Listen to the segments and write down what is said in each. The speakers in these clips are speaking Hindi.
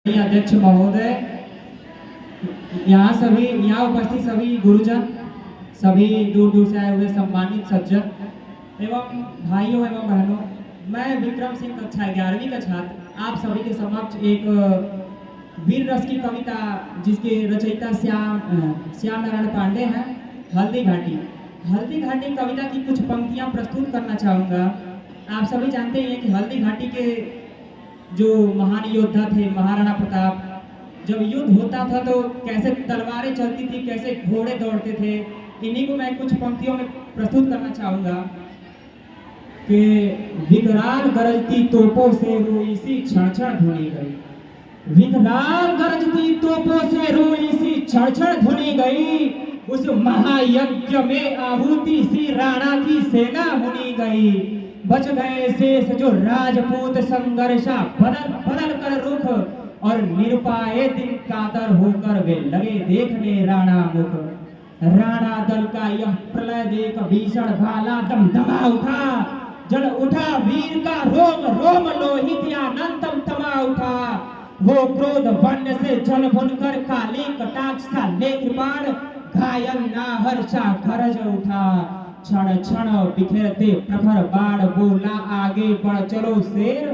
अध्यक्ष महोदय, यहाँ उपस्थित सभी गुरुजन, सभी दूर दूर से आए हुए सम्मानित सज्जन एवं भाइयों एवं बहनों, मैं विक्रम सिंह कक्षा 11वीं का छात्र आप सभी के समक्ष एक वीर रस की कविता जिसके रचयिता श्याम नारायण पांडे हैं, हल्दी घाटी कविता की कुछ पंक्तियां प्रस्तुत करना चाहूँगा। आप सभी जानते हैं कि हल्दी घाटी के जो महान योद्धा थे महाराणा प्रताप, जब युद्ध होता था तो कैसे तलवारें चलती थी, कैसे घोड़े दौड़ते थे, इन्हीं को मैं कुछ पंक्तियों में प्रस्तुत करना चाहूँगा कि विकराल गरजती तोपों से रोई सी क्षण क्षण धुनी गई, विकराल गरजती तोपों से रोई सी क्षण क्षण धुनी गई, उस महायज्ञ में आहुति सी राणा की सेना हुनी गई, बच गए शेष जो राजपूत संघर्षा बदल बदल कर रुख, और निरुपाय दिन कातर होकर वे लगे देखने राणा मुख, राणा दल का यह प्रलय देख भीषण भाला दमदमा उठा, जल उठा वीर का रोम रोम लोहित आनंदम तमा उठा, वो क्रोध वन्य से जल भुनकर काली कटाक्ष सा ले कृपाण, घायल ना हर्षा गरज उठा, क्षण क्षण बिखेरते प्रखर बाण बोला आगे बढ़ चलो शेर,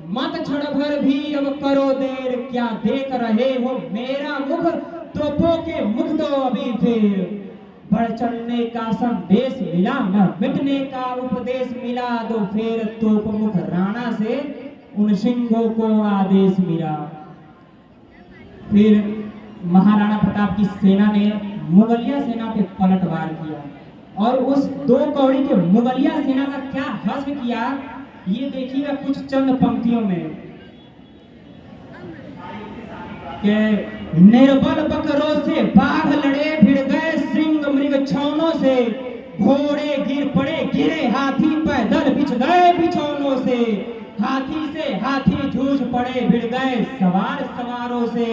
मत क्षण भर भी अब करो देर, क्या देख रहे हो मेरा मुख, तोपों के मुख दो अभी फिर, बढ़ चलने का संदेश मिला न मिटने का उपदेश मिला, दो फिर तोप मुख राणा से उन सिंहों को आदेश मिला। फिर महाराणा प्रताप की सेना ने मुगलिया सेना पे पलटवार किया और उस 2 कौड़ी के मुगलिया सेना का क्या हश्र किया, ये देखिएगा कुछ चंद पंक्तियों में कि निर्बल बकरों से बाघ लड़े भिड़ गए सिंह मृग छौनों से, घोड़े गिर पड़े गिरे हाथी पैदल बिछ गए बिछौनों से, हाथी जूझ पड़े भिड़ गए सवार सवारों से,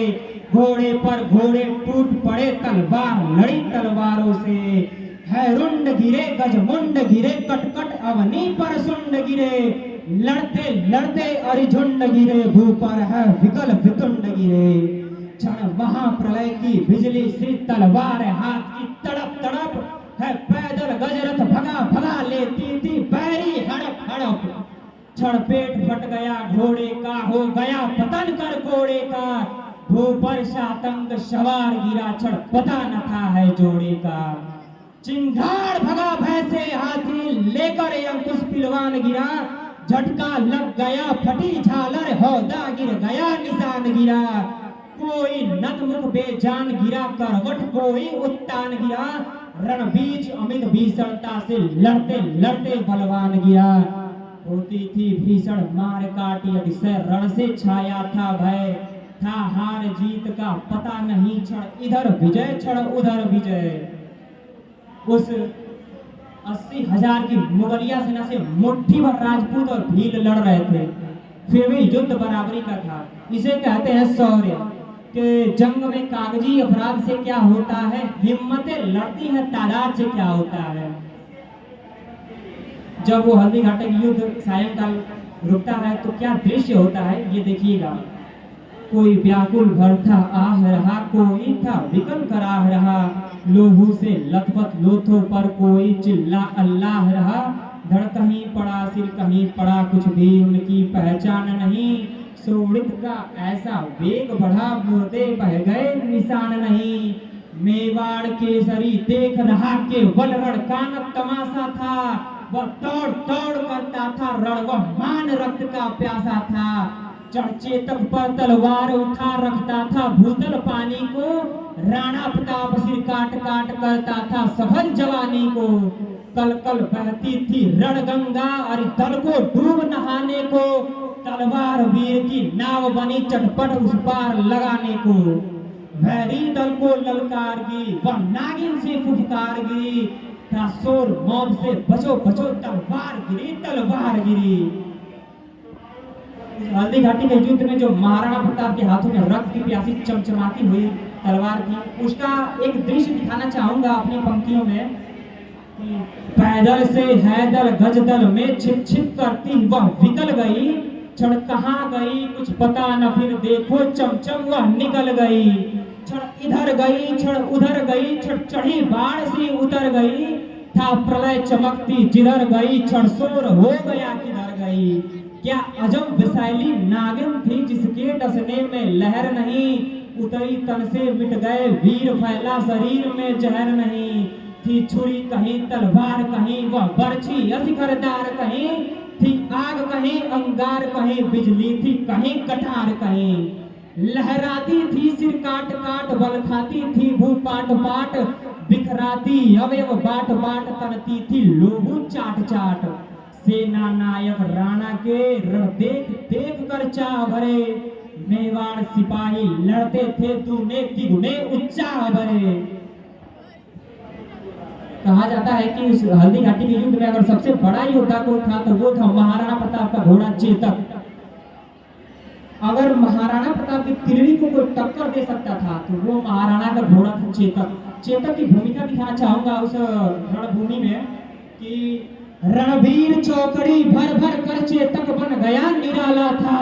घोड़े पर घोड़े टूट पड़े तलवार लड़ी तलवारों से, है रुंड गिरे गजमुंड गिरे कटकट अवनी पर सुंड गिरे, लड़ते लड़ते अरिझुंड गिरे भू पर है विकल वितुंड गिरे, क्षण महाप्रलय की बिजली सी तलवार हाथ की तड़प तड़प, है पैदल गजरथ भगा भगा लेती थी बैरी हड़प हड़प, क्षण पेट फट गया घोड़े का हो गया पतन कर घोड़े का, भू पर शातंग सवार गिरा क्षण पता न था है जोड़े का, चिंगार भगा भैंसे हाथी लेकर अंकुश पिलवान गिरा, झटका लग गया फटी झालर हौदा गिर गया निशान गिरा, कोई नतमुख बेजान गिरा करवट कोई उत्तान गिरा, रणबीच अमित भीषणता से लड़ते लड़ते बलवान गिरा, होती थी भीषण मार काटी अतिशय रण से छाया था भय, था हार जीत का पता नहीं क्षण इधर विजय क्षण उधर विजय, उस 80,000 की मुगलिया सेना से मुट्ठी भर राजपूत और भील लड़ रहे थे, फिर भी युद्ध बराबरी का था। इसे कहते हैं शौर्य कि जंग में कागजी अपराध से क्या होता है, हिम्मतें लड़ती है तादाद से क्या होता है। जब वो हल्दी घाटी युद्ध सायंकाल रुकता है तो क्या दृश्य होता है ये देखिएगा, कोई व्याकुल भर था आह रहा, कोई था विकल कराह रहा, लोहू से लथपथ लोथों पर कोई चिल्ला अल्लाह रहा, धड़ कहीं पड़ा सिर कहीं पड़ा कुछ भी उनकी पहचान नहीं, सोड़ित का ऐसा वेग बढ़ा मुर्दे बह गए निशान नहीं, मेवाड़ केसरी देख रहा केवल रण का न तमाशा था, वह दौड़ दौड़ करता था रण वह मान रक्त का प्यासा था, चेतक पर तलवार उठा रखता था भूतल पानी को, राणा प्रताप सिर काट काट करता था सफल जवानी को, कल कल बहती थी रणगंगा और दल को डूब नहाने को, तलवार वीर की नाव बनी चटपट उस पार लगाने को, भैरी दल को ललकार गी वह नागिन से फुफकार गिरी, था शोर मौत से बचो बचो तलवार गिरी। हल्दी घाटी के युद्ध में जो महाराणा प्रताप के हाथों में रक्त की प्यासी चमचमाती हुई तलवार थी, उसका एक दृश्य दिखाना चाहूंगा अपनी पंक्तियों में। पैदल से हैदल गजदल में छिप छिप करती वह विकल गई, क्षण कहाँ गई कुछ पता न, फिर देखो चमचम वह निकल गई। क्षण इधर गई क्षण उधर गई, क्षण चढ़ी बाढ़ सी उतर गई। था प्रलय चमकती जिधर गई, क्षण शोर हो गया किधर गई। क्या अजब विषैली नागिन थी जिसके डसने में लहर नहीं। उतरी तन से मिट गए वीर, फैला शरीर में जहर नहीं। थी छुरी कहीं तलवार कहीं, वह बरछी अशिखरदार कहीं। थी आग कहीं अंगार कहीं, बिजली थी कहीं कटार कहीं। लहराती थी सिर काट काट, बल खाती थी भू पाट पाट। बिखराती अवयव बाट बाट, तनती थी लोहू चाट चाट। सेना नायक राणा के रण देख देख कर चाह भरे। मेवाड़ सिपाही लड़ते थे दूने तिगुने उत्साह भरे। कहा जाता है कि उस हल्दी घाटी के युद्ध में अगर सबसे बड़ा योद्धा कोई था तो वो था महाराणा प्रताप का घोड़ा चेतक। अगर महाराणा प्रताप की तिलड़ी को कोई टक्कर दे सकता था तो वो महाराणा का घोड़ा था चेतक। चेतक की भूमिका दिखाना चाहूंगा उस रणभूमि में कि रणवीर चौकड़ी भर भर कर चेतक बन गया निराला था।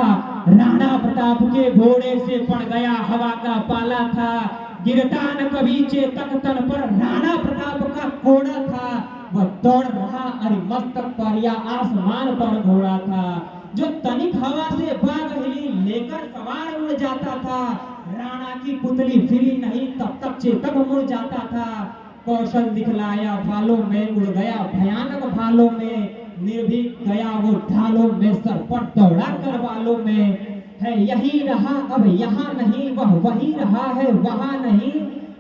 राणा प्रताप के घोड़े से पड़ गया हवा का पाला था। गिरता न कभी चेतक तन पर, राणा प्रताप का घोड़ा था। वह दौड़ रहा अरिमस्तक पर या आसमान पर घोड़ा था। जो तनिक हवा से बाग हिली लेकर सवार उड़ जाता था। राणा की पुतली फिरी नहीं तब तक चेतक मुड़ जाता था। कौशल दिखलाया भालों में, उड़ गया भयानक भालों में। निर्भीक गया वो ढालों में, सरपट दौड़ा कर वालों में। है यही रहा अब यहाँ नहीं, वह वही रहा है वहाँ नहीं।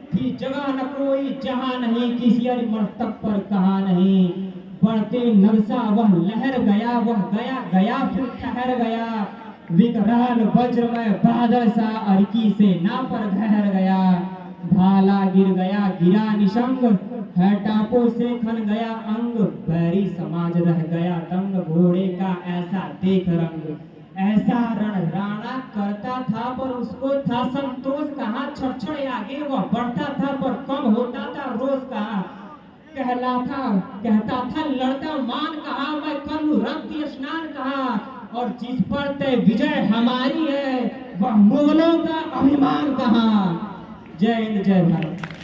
थी जगह न कोई जहाँ नहीं, किसी अरिमस्तक पर कहा नहीं। बढ़ते नगसा वह लहर गया, वह गया गया फिर ठहर गया। विकराल वज्रमय बादल सा अरकी सेना पर ठहर गया। भाला गिर गया गिरा निशंग, है टापों से खन गया अंग। बैरी समाज रह गया दंग, घोड़े का ऐसा देख रंग। ऐसा रण राणा करता था पर उसको था संतोष कहाँ। छड़ आगे वह बढ़ता था पर कम होता था रोज कहाँ। कहता था लड़ता मान कहा, मैं कर लूं रक्त स्नान कहा। और जिस पर तय विजय हमारी है, वह मुगलों का अभिमान कहा। जय हिंद जय भारत।